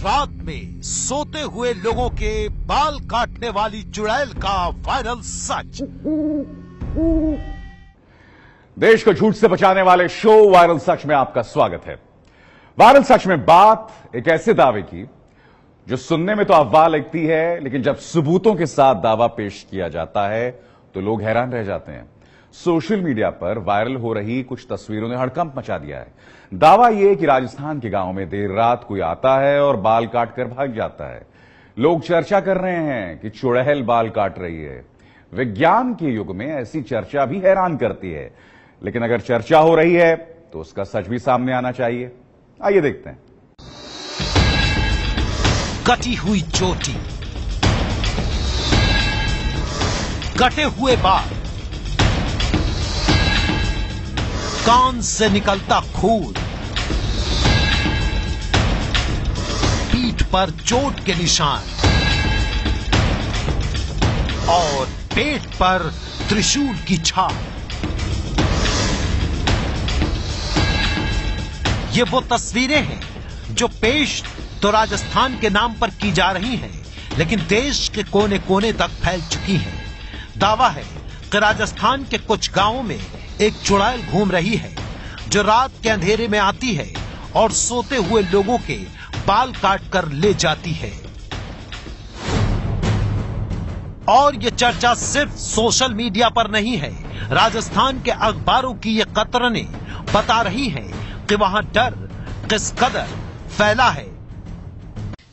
रात में सोते हुए लोगों के बाल काटने वाली चुड़ैल का वायरल सच। देश को झूठ से बचाने वाले शो वायरल सच में आपका स्वागत है। वायरल सच में बात एक ऐसे दावे की जो सुनने में तो अफवाह लगती है, लेकिन जब सबूतों के साथ दावा पेश किया जाता है तो लोग हैरान रह जाते हैं। सोशल मीडिया पर वायरल हो रही कुछ तस्वीरों ने हड़कंप मचा दिया है। दावा यह कि राजस्थान के गांव में देर रात कोई आता है और बाल काट कर भाग जाता है। लोग चर्चा कर रहे हैं कि चुड़ैल बाल काट रही है। विज्ञान के युग में ऐसी चर्चा भी हैरान करती है, लेकिन अगर चर्चा हो रही है तो उसका सच भी सामने आना चाहिए। आइए देखते हैं। कटी हुई चोटी, कटे हुए बाल, कान से निकलता खून, पीठ पर चोट के निशान और पेट पर त्रिशूल की छाप। ये वो तस्वीरें हैं जो पेश तो राजस्थान के नाम पर की जा रही हैं, लेकिन देश के कोने कोने तक फैल चुकी हैं। दावा है कि राजस्थान के कुछ गांवों में एक चुड़ैल घूम रही है जो रात के अंधेरे में आती है और सोते हुए लोगों के बाल काट कर ले जाती है। और ये चर्चा सिर्फ सोशल मीडिया पर नहीं है, राजस्थान के अखबारों की ये कतरनें बता रही हैं कि वहां डर किस कदर फैला है।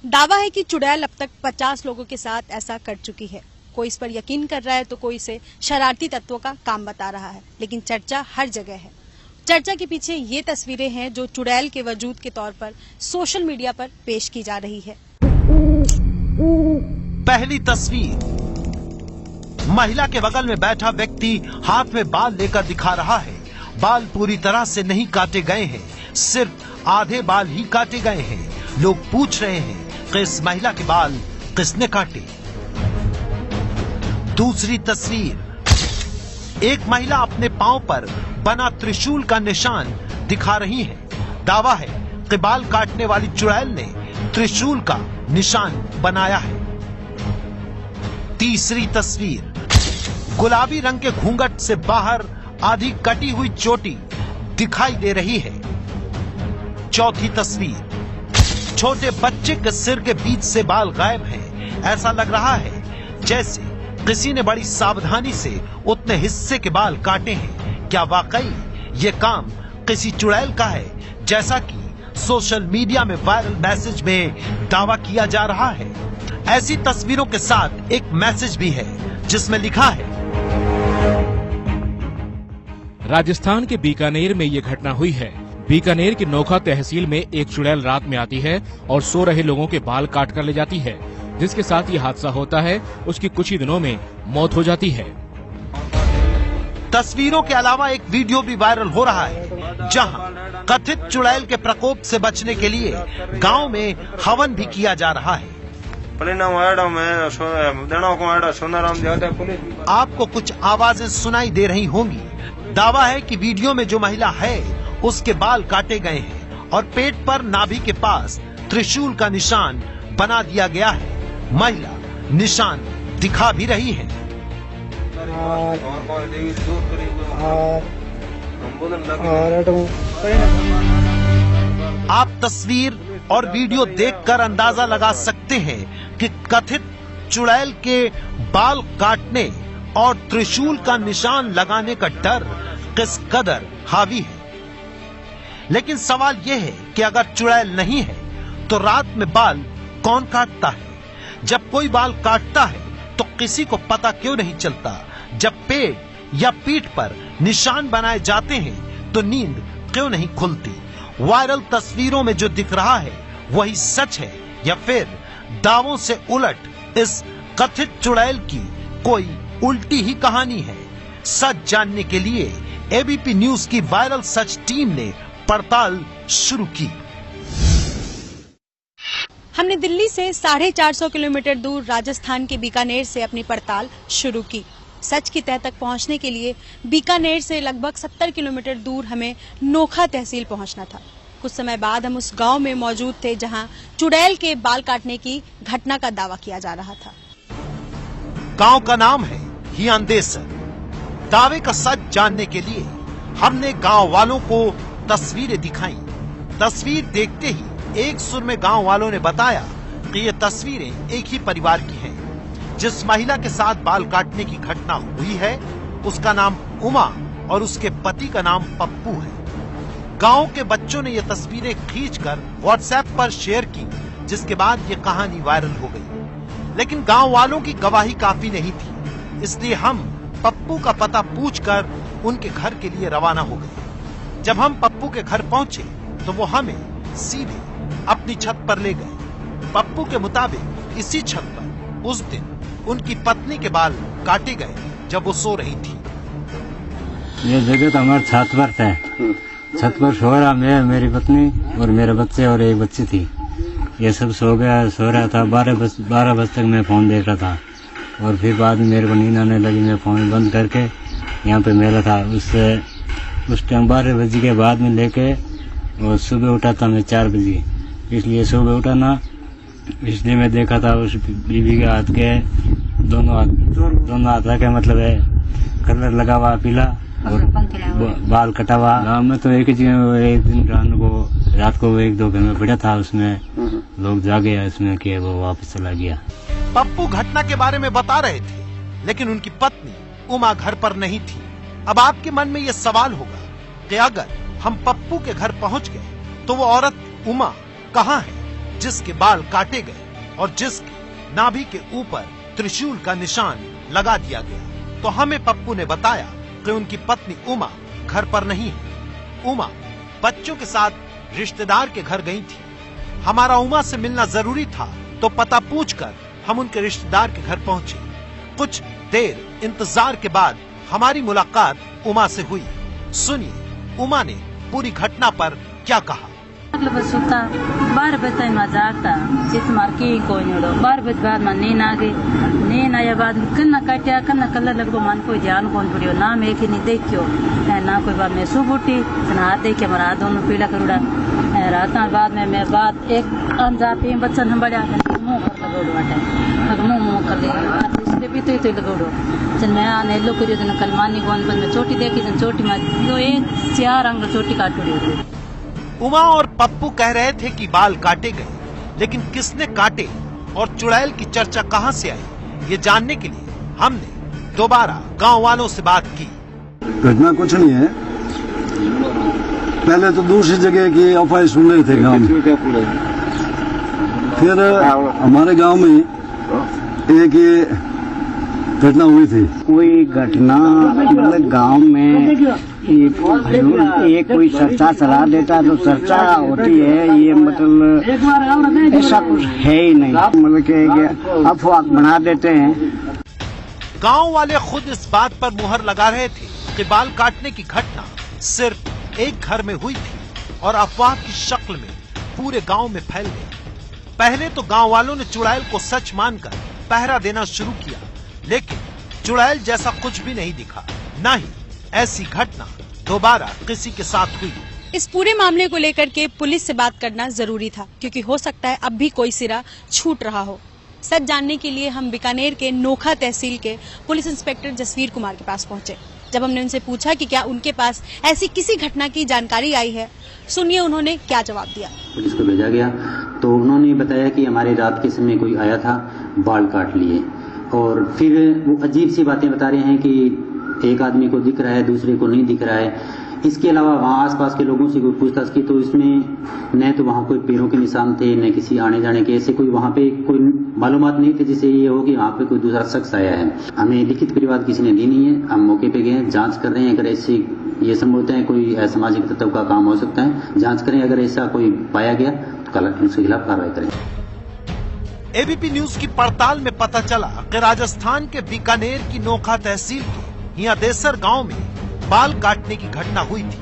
दावा है कि चुड़ैल अब तक 50 लोगों के साथ ऐसा कर चुकी है। कोई इस पर यकीन कर रहा है तो कोई इसे शरारती तत्वों का काम बता रहा है, लेकिन चर्चा हर जगह है। चर्चा के पीछे ये तस्वीरें हैं जो चुड़ैल के वजूद के तौर पर सोशल मीडिया पर पेश की जा रही है। पहली तस्वीर, महिला के बगल में बैठा व्यक्ति हाथ में बाल लेकर दिखा रहा है। बाल पूरी तरह से नहीं काटे गए हैं, सिर्फ आधे बाल ही काटे गए हैं। लोग पूछ रहे हैं कि इस महिला के बाल किसने काटे। दूसरी तस्वीर, एक महिला अपने पांव पर बना त्रिशूल का निशान दिखा रही है। दावा है कि बाल काटने वाली चुड़ैल ने त्रिशूल का निशान बनाया है। तीसरी तस्वीर, गुलाबी रंग के घूंघट से बाहर आधी कटी हुई चोटी दिखाई दे रही है। चौथी तस्वीर, छोटे बच्चे के सिर के बीच से बाल गायब हैं। ऐसा लग रहा है जैसे किसी ने बड़ी सावधानी से उतने हिस्से के बाल काटे हैं। क्या वाकई ये काम किसी चुड़ैल का है, जैसा कि सोशल मीडिया में वायरल मैसेज में दावा किया जा रहा है? ऐसी तस्वीरों के साथ एक मैसेज भी है जिसमें लिखा है, राजस्थान के बीकानेर में ये घटना हुई है। बीकानेर की नोखा तहसील में एक चुड़ैल रात में आती है और सो रहे लोगों के बाल काट कर ले जाती है। जिसके साथ ये हादसा होता है, उसकी कुछ ही दिनों में मौत हो जाती है। तस्वीरों के अलावा एक वीडियो भी वायरल हो रहा है जहां कथित चुड़ैल के प्रकोप से बचने के लिए गांव में हवन भी किया जा रहा है। आपको कुछ आवाजें सुनाई दे रही होंगी। दावा है कि वीडियो में जो महिला है उसके बाल काटे गए हैं और पेट पर नाभि के पास त्रिशूल का निशान बना दिया गया है। महिला निशान दिखा भी रही है। आप तस्वीर और वीडियो देखकर अंदाजा लगा सकते हैं कि कथित चुड़ैल के बाल काटने और त्रिशूल का निशान लगाने का डर किस कदर हावी है। लेकिन सवाल यह है कि अगर चुड़ैल नहीं है तो रात में बाल कौन काटता है? जब कोई बाल काटता है तो किसी को पता क्यों नहीं चलता? जब पेट या पीठ पर निशान बनाए जाते हैं तो नींद क्यों नहीं खुलती? वायरल तस्वीरों में जो दिख रहा है वही सच है या फिर दावों से उलट इस कथित चुड़ैल की कोई उल्टी ही कहानी है? सच जानने के लिए एबीपी न्यूज की वायरल सच टीम ने पड़ताल शुरू की। हमने दिल्ली से 450 किलोमीटर दूर राजस्थान के बीकानेर से अपनी पड़ताल शुरू की। सच की तह तक पहुंचने के लिए बीकानेर से लगभग 70 किलोमीटर दूर हमें नोखा तहसील पहुंचना था। कुछ समय बाद हम उस गांव में मौजूद थे जहां चुड़ैल के बाल काटने की घटना का दावा किया जा रहा था। गांव का नाम है हियांदेसर। दावे का सच जानने के लिए हमने गांव वालों को तस्वीरें दिखाई। तस्वीर देखते ही एक सुर में गांव वालों ने बताया कि ये तस्वीरें एक ही परिवार की हैं। जिस महिला के साथ बाल काटने की घटना हुई है उसका नाम उमा और उसके पति का नाम पप्पू है। गांव के बच्चों ने ये तस्वीरें खींचकर व्हाट्सएप पर शेयर की, जिसके बाद ये कहानी वायरल हो गई। लेकिन गांव वालों की गवाही काफी नहीं थी, इसलिए हम पप्पू का पता पूछकर उनके घर के लिए रवाना हो गए। जब हम पप्पू के घर पहुंचे तो वो हमें सीधे अपनी छत पर ले गए। पप्पू के मुताबिक इसी छत पर उस दिन उनकी पत्नी के बाल काटे गए जब वो सो रही थी। ये जगह तो हमारे छत पर था। छत पर सो रहा मैं, मेरी पत्नी और मेरे बच्चे और एक बच्ची थी। ये सब सो रहा था। 12 बजे तक मैं फोन देख रहा था और फिर बाद में मेरे को नींद आने लगी। मैं फोन बंद करके यहाँ पे मेला था। उस टाइम 12 बजे के बाद में लेके और सुबह उठा था मैं 4 बजे। इसलिए सुबह उठा ना, इसलिए मैं देखा था उस बीवी के हाथ के दोनों हाथ के मतलब है कलर लगा हुआ पीला और बाल कटा हुआ। मैं तो एक ही एक दिन रात को 1-2 घर में पड़ा था, उसमें लोग जागे उसमें कि वो वापस चला गया। पप्पू घटना के बारे में बता रहे थे, लेकिन उनकी पत्नी उमा घर पर नहीं थी। अब आपके मन में ये सवाल होगा कि अगर हम पप्पू के घर पहुंच गए तो वो औरत उमा कहाँ है जिसके बाल काटे गए और जिसके नाभि के ऊपर त्रिशूल का निशान लगा दिया गया। तो हमें पप्पू ने बताया कि उनकी पत्नी उमा घर पर नहीं है। उमा बच्चों के साथ रिश्तेदार के घर गई थी। हमारा उमा से मिलना जरूरी था, तो पता पूछकर हम उनके रिश्तेदार के घर पहुंचे। कुछ देर इंतजार के बाद हमारी मुलाकात उमा से हुई। सुनिए उमा ने पूरी घटना पर क्या कहा। मतलब सुता 12 बजे मजाक था, चित मार के कोई नहीं। 12 बजे बाद में नींद आ गई। नींद आया बाद कन्ना काटिया, कन्ना कलर लगभग मन कोई ध्यान कौन पड़ियो ना, मैं कि नहीं देखियो ना कोई बात। मैं सुबह उठी हाथ देखे हमारा हाथ दोनों पीला कर उड़ा। रात बाद में मैं बात एक अंजा पे बच्चा संभालिया मुँह कर लगोड़ो बाटे मुँह कर ले भी तो लगोड़ो। जन मैं आने लो करियो जन कलमानी कौन में चोटी देखी जन चोटी में 4 अंग चोटी काट उड़ी। उमा और पप्पू कह रहे थे कि बाल काटे गए, लेकिन किसने काटे और चुड़ैल की चर्चा कहां से आई, ये जानने के लिए हमने दोबारा गांव वालों से बात की। घटना कुछ नहीं है। पहले तो दूसरी जगह की अफवाह सुन रहे थे गांव में। फिर हमारे गांव में एक ये घटना हुई थी। कोई घटना मतलब गांव में ये कोई चर्चा चला देता तो चर्चा होती है, ये मतलब ऐसा कुछ है ही नहीं। मतलब कि अफवाह बना देते हैं। गांव वाले खुद इस बात पर मुहर लगा रहे थे कि बाल काटने की घटना सिर्फ एक घर में हुई थी और अफवाह की शक्ल में पूरे गांव में फैल गई। पहले तो गांव वालों ने चुड़ैल को सच मानकर पहरा देना शुरू किया, लेकिन चुड़ैल जैसा कुछ भी नहीं दिखा, न ही ऐसी घटना दोबारा किसी के साथ हुई। इस पूरे मामले को लेकर के पुलिस से बात करना जरूरी था, क्योंकि हो सकता है अब भी कोई सिरा छूट रहा हो। सच जानने के लिए हम बीकानेर के नोखा तहसील के पुलिस इंस्पेक्टर जसवीर कुमार के पास पहुंचे। जब हमने उनसे पूछा कि क्या उनके पास ऐसी किसी घटना की जानकारी आई है, सुनिए उन्होंने क्या जवाब दिया। पुलिस को भेजा गया तो उन्होंने बताया कि हमारी रात के समय कोई आया था, बाल काट लिए। और फिर वो अजीब सी बातें बता रहे हैं कि एक आदमी को दिख रहा है, दूसरे को नहीं दिख रहा है। इसके अलावा वहाँ आसपास के लोगों से कोई पूछताछ की तो इसमें न तो वहाँ कोई पैरों के निशान थे, न किसी आने जाने के ऐसे कोई वहाँ पे कोई मालूमात नहीं थे जिससे ये हो कि वहाँ पे कोई दूसरा शख्स आया है। हमें लिखित प्रतिवाद किसी ने दी नहीं है। हम मौके पे गए, जांच कर रहे हैं। अगर ऐसे ये संभवतः है कोई असामाजिक तत्व का काम हो सकता है, जांच करें। अगर ऐसा कोई पाया गया तो उसके खिलाफ कार्रवाई करें। एबीपी न्यूज की पड़ताल में पता चला कि राजस्थान के बीकानेर की नोखा तहसील के हियांदेसर गांव में बाल काटने की घटना हुई थी,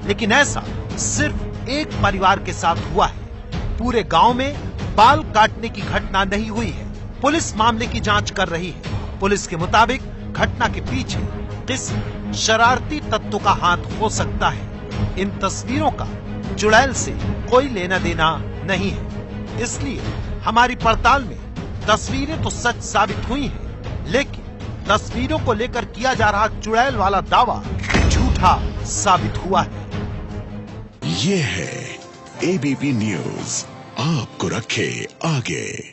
लेकिन ऐसा सिर्फ एक परिवार के साथ हुआ है। पूरे गांव में बाल काटने की घटना नहीं हुई है। पुलिस मामले की जांच कर रही है। पुलिस के मुताबिक घटना के पीछे किसी शरारती तत्व का हाथ हो सकता है। इन तस्वीरों का चुड़ैल से कोई लेना देना नहीं है। इसलिए हमारी पड़ताल में तस्वीरें तो सच साबित हुई हैं, लेकिन तस्वीरों को लेकर किया जा रहा चुड़ैल वाला दावा झूठा साबित हुआ है। ये है एबीपी न्यूज, आपको रखे आगे।